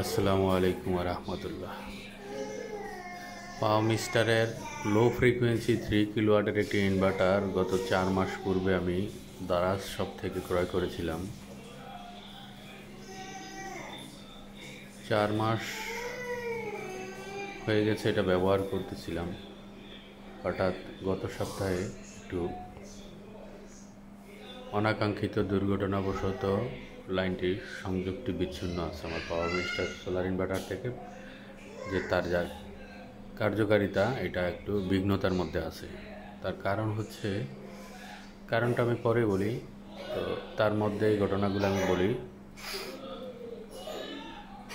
আসসালামু আলাইকুম রহমতুল্লাহ। পাওয়ার মিস্টারের low frequency 3 কিলোওয়াটের একটি ইনভার্টার গত 4 মাস পূর্বে আমি দারাজ শপ থেকে ক্রয় করেছিলাম। 4 মাস হয়ে গেছে এটা ব্যবহার করতেছিলাম। হঠাৎ গত সপ্তাহে একটু অনাকাঙ্ক্ষিত দুর্ঘটনাবশত লাইনটির সংযোগটি বিচ্ছিন্ন আছে আমার পাওয়ার মিস্টার সোলার ইনভার্টার থেকে, যে তার যা কার্যকারিতা এটা একটু বিঘ্নতার মধ্যে আছে। তার কারণটা আমি পরে বলি। তো তার মধ্যে এই ঘটনাগুলো আমি বলি।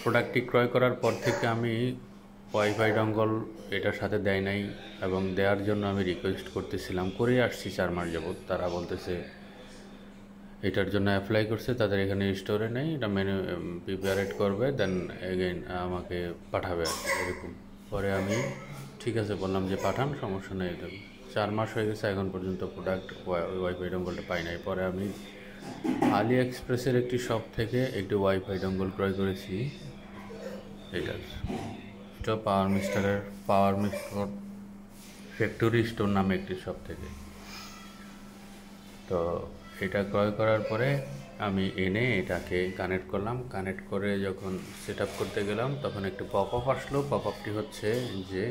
প্রোডাক্টটি ক্রয় করার পর থেকে আমি ওয়াইফাই ডঙ্গল এটার সাথে দেয় নাই, এবং দেওয়ার জন্য আমি রিকোয়েস্ট করতেছিলাম, করে আসছি 4 মাস যাবত। তারা বলতেছে এটার জন্য অ্যাপ্লাই করছে, তাদের এখানে স্টোরে নেই, এটা প্রিপেয়ারেট করবে, দেন এগেইন আমাকে পাঠাবে এরকম। পরে আমি ঠিক আছে বললাম যে পাঠান, সমস্যা নেই। 4 মাস হয়ে গেছে, এখন পর্যন্ত প্রোডাক্ট ওয়াইফাই ডঙ্গলটা পাই নাই। পরে আমি আলি এক্সপ্রেসের একটি শপ থেকে একটি ওয়াইফাই ডঙ্গল ক্রয় করেছি। এটা পাওয়ার মিস্টার ফ্যাক্টরি স্টোর নামে একটি শপ থেকে। তো এটা ক্রয় করার পরে আমি এনে এটাকে কানেক্ট করলাম। কানেক্ট করে যখন সেট আপ করতে গেলাম তখন একটু পপ আপ আসলো। পপ আপটি হচ্ছে যে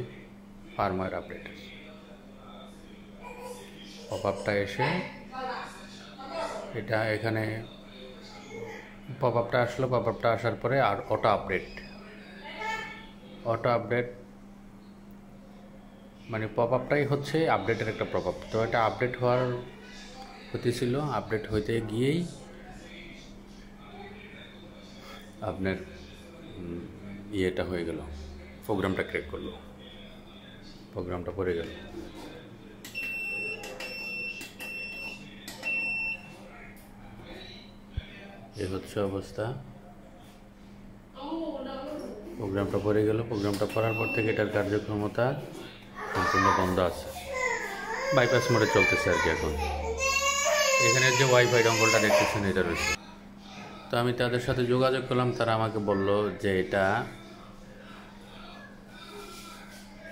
ফার্মওয়্যার আপডেট। পপ আপটা এসে এটা এখানে পপ আপটা আসলো। পপ আপটা আসার পরে আর অটো আপডেট মানে পপ আপটাই হচ্ছে আপডেটের একটা পপ আপ। তো এটা আপডেট হতেছিল, আপডেট হইতে গিয়েই আপনার ইয়েটা হয়ে গেল, প্রোগ্রামটা ক্র্যাক করলো, প্রোগ্রামটা পড়ে গেল। এই হচ্ছে অবস্থা। প্রোগ্রামটা পড়ে গেল। প্রোগ্রামটা পড়ার পর থেকে এটার কার্যক্ষমতা সম্পূর্ণ বন্ধ আছে, বাইপাস মোডে চলতেছে আর কি। এখন এখানে যে ওয়াইফাই ডঙ্গলটা দেখতেছেন এটা রয়েছে। তো আমি তাদের সাথে যোগাযোগ করলাম, তারা আমাকে বলল যে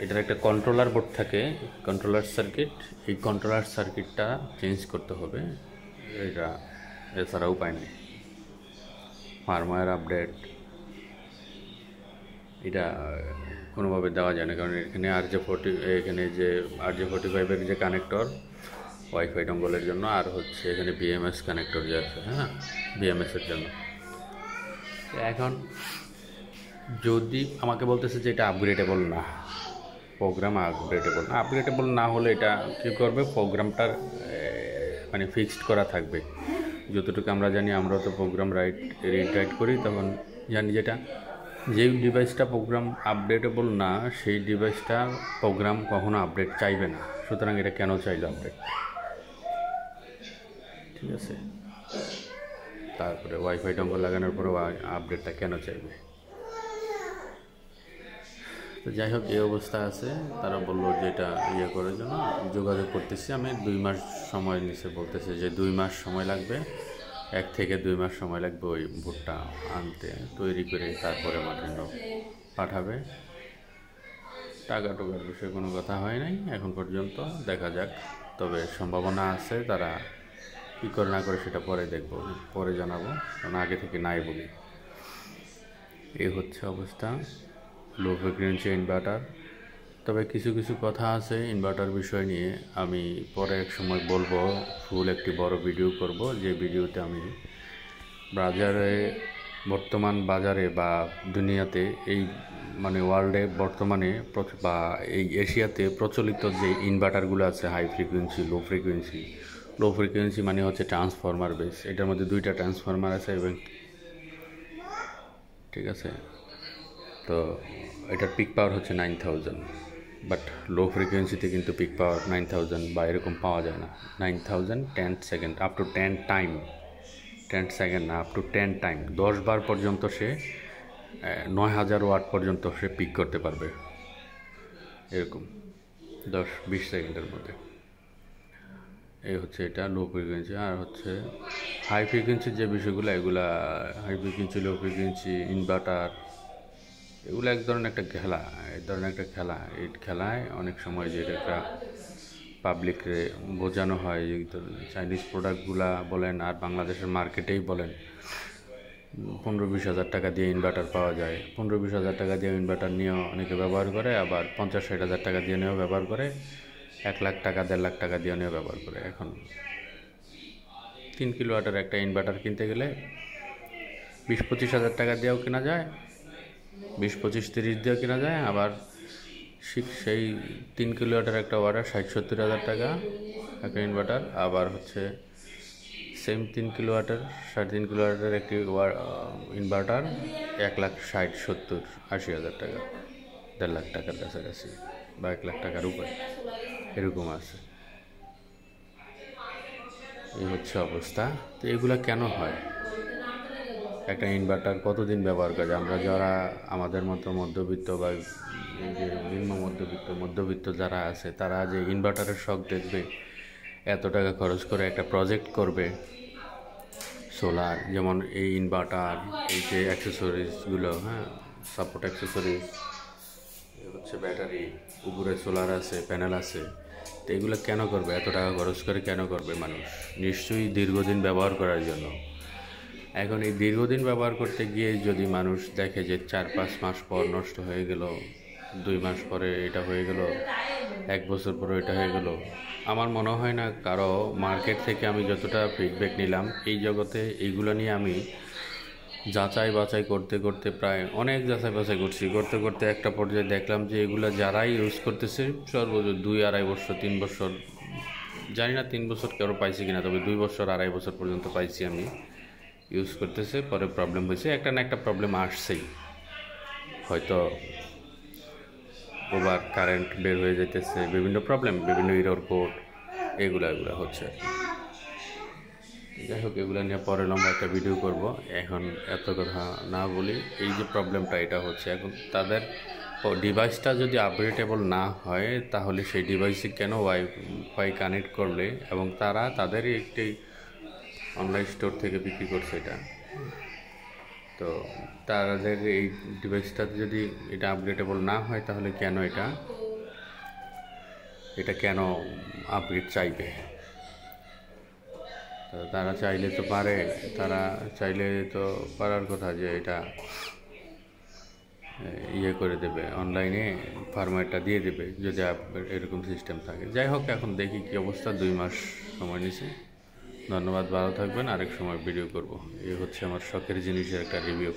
এটার একটা কন্ট্রোলার বোর্ড থাকে, কন্ট্রোলার সার্কিট। এই কন্ট্রোলার সার্কিটটা চেঞ্জ করতে হবে, এটা এছাড়া উপায় নেই। ফার্মওয়্যার আপডেট এটা কোনোভাবে দেওয়া যায় না, কারণ এখানে এখানে যে RJ45-এর যে কানেক্টর ওয়াইফাই ডঙ্গলের জন্য, আর হচ্ছে এখানে BMS কানেক্টর যে আছে, হ্যাঁ, BMS-এর জন্য। এখন যদি আমাকে বলতেছে যে এটা আপগ্রেডেবল না, প্রোগ্রাম আপগ্রেডেবল না হলে এটা কী করবে, প্রোগ্রামটার মানে ফিক্সড করা থাকবে। যতটুকু আমরা জানি, আমরা তো প্রোগ্রাম রিড রাইট করি, তখন জানি যেই ডিভাইসটা প্রোগ্রাম আপডেটেবল না, সেই ডিভাইসটা প্রোগ্রাম কখনো আপডেট চাইবে না। সুতরাং এটা কেন চাইলো আপডেট, ঠিক আছে। তারপরে ওয়াইফাই ডঙ্গল লাগানোর পরেও আপডেটটা কেন চাইবে। তো যাই হোক, এই অবস্থা আছে। তারা বললো যে এটা করার জন্য যোগাযোগ করতেছি। আমি 2 মাস সময় নিছে, বলতেছে যে 2 মাস সময় লাগবে, 1 থেকে 2 মাস সময় লাগবে ওই বোর্ডটা আনতে, তৈরি করে তারপরে আমার জন্য পাঠাবে। টাকা টোকার বিষয়ে কোনো কথা হয় নাই এখন পর্যন্ত, দেখা যাক। তবে সম্ভাবনা আছে, তারা কী করে না করে সেটা পরে দেখব, পরে জানাবো, কারণ আগে থেকে নাই বলি। এই হচ্ছে অবস্থা লো ফ্রিকোয়েন্সি ইনভার্টার। তবে কিছু কথা আছে ইনভার্টার বিষয় নিয়ে, আমি পরে এক সময় বলবো, ফুল একটি বড় ভিডিও করব, যে ভিডিওতে আমি বর্তমান বাজারে বা দুনিয়াতে এই মানে ওয়ার্ল্ডে বর্তমানে বা এই এশিয়াতে প্রচলিত যে ইনভার্টারগুলো আছে, হাই ফ্রিকোয়েন্সি, লো ফ্রিকোয়েন্সি মানে হচ্ছে ট্রান্সফরমার বেস। এটার মধ্যে 2টা ট্রান্সফরমার আছে, এবং ঠিক আছে। তো এটার পিক পাওয়ার হচ্ছে 9000, বাট লো ফ্রিকোয়েন্সিতে কিন্তু পিক পাওয়ার 9000 বা এরকম পাওয়া যায় না। 9000 10 সেকেন্ড, আপ টু 10 সেকেন্ড না, আপ টু 10 টাইম, 10 বার পর্যন্ত সে 9000 ওয়াট পর্যন্ত সে পিক করতে পারবে, এরকম 10-20 সেকেন্ডের মধ্যে। এই হচ্ছে এটা লো ফ্রিকোয়েন্সি। আর হচ্ছে হাই ফ্রিকোয়েন্সির যে বিষয়গুলো, এগুলা high frequency, low frequency inverter এগুলো এক ধরনের একটা খেলা, এই ধরনের একটা খেলা। এই খেলায় অনেক সময় যেটা একটা পাবলিকরে বোঝানো হয় যে চাইনিজ প্রোডাক্টগুলা বলেন আর বাংলাদেশের মার্কেটেই বলেন 15-20 হাজার টাকা দিয়ে ইনভার্টার পাওয়া যায়। 15-20 হাজার টাকা দিয়ে ইনভার্টার নিয়েও অনেকে ব্যবহার করে, আবার 50-60 হাজার টাকা দিয়ে নিয়েও ব্যবহার করে, 1 লাখ টাকা 1.5 লাখ টাকা দিয়ে নিয়েও ব্যবহার করে। এখন 3 কিলোওয়াটের একটা ইনভার্টার কিনতে গেলে 20-25 হাজার টাকা দিয়েও কেনা যায়, 20-25-30 দিয়েও কেনা যায়, আবার সেই 3 কিলোওয়াটের একটা ওয়াটার 60-70 হাজার টাকা একটা ইনভার্টার, আবার হচ্ছে সেম 3 কিলোওয়াটের 3.5 কিলোওয়াটের একটি ইনভার্টার 1,60,70,80 হাজার টাকা, 1.5 লাখ টাকার কাছাকাছি বা 1 লাখ টাকার উপরে এরকম আছে। এই হচ্ছে অবস্থা। তো এগুলা কেন হয়? একটা ইনভার্টার কতদিন ব্যবহার করে? আমরা যারা আমাদের মতো মধ্যবিত্ত বা এই যে নিম্ন মধ্যবিত্ত যারা আছে, তারা যে ইনভার্টারের শখ দেখবে, এত টাকা খরচ করে একটা প্রজেক্ট করবে সোলার, যেমন এই ইনভার্টার, এই যে অ্যাক্সেসরিজগুলো, সাপোর্ট অ্যাক্সেসরিজ হচ্ছে, ব্যাটারি, উপরে সোলার আছে, প্যানেল আছে, তো এগুলো কেন করবে? এত টাকা খরচ করে কেন করবে মানুষ? নিশ্চয়ই দীর্ঘদিন ব্যবহার করার জন্য। এখন এই দীর্ঘদিন ব্যবহার করতে গিয়ে যদি মানুষ দেখে যে 4-5 মাস পর নষ্ট হয়ে গেল, 2 মাস পরে এটা হয়ে গেল, 1 বছর পরে এটা হয়ে গেল, আমার মনে হয় না কারো মার্কেট থেকে আমি যতটা ফিডব্যাক নিলাম এই জগতে, এইগুলো নিয়ে আমি যাচাই বাছাই করতে করতে প্রায় অনেক যাচাই বাছাই করতে করতে একটা পর্যায়ে দেখলাম যে এগুলো যারাই ইউজ করতেছে সর্বোচ্চ 2-2.5 বছর 3 বছর, জানি না 3 বছর কারো পাইছি কিনা, তবে 2 বছর 2.5 বছর পর্যন্ত পাইছি আমি ইউজ করতেছে। পরে প্রবলেম হয়েছে, একটা না একটা প্রবলেম আসছেই, হয়তো ওভার কারেন্ট বের হয়ে যেতেছে, বিভিন্ন প্রবলেম, বিভিন্ন এরর কোড, এগুলো হচ্ছে। যাই হোক, এগুলো নিয়ে পরে লম্বা একটা ভিডিও করব, এখন এত কথা না বলি। এই যে প্রবলেমটা এটা হচ্ছে, এখন তাদের ডিভাইসটা যদি আপগ্রেডেবল না হয় তাহলে সেই ডিভাইসে কেন ওয়াইফাই কানেক্ট করলে, এবং তারা তাদেরই একটি অনলাইন স্টোর থেকে বিক্রি করছে এটা, তো তাদের এই ডিভাইসটাতে যদি এটা আপগ্রেডেবল না হয় তাহলে কেন এটা কেন আপগ্রেড চাইবে? তারা চাইলে তো পারে, তারা চাইলে তো পারার কথা যে এটা করে দেবে, অনলাইনে ফরম্যাটটা দিয়ে দেবে যদি এরকম সিস্টেম থাকে। যাই হোক, এখন দেখি কী অবস্থা। 2 মাস সময় নিছে। ধন্যবাদ, ভালো থাকবেন। আরেক সময় ভিডিও করব। এই হচ্ছে আমার শখের জিনিসের একটা রিভিউ।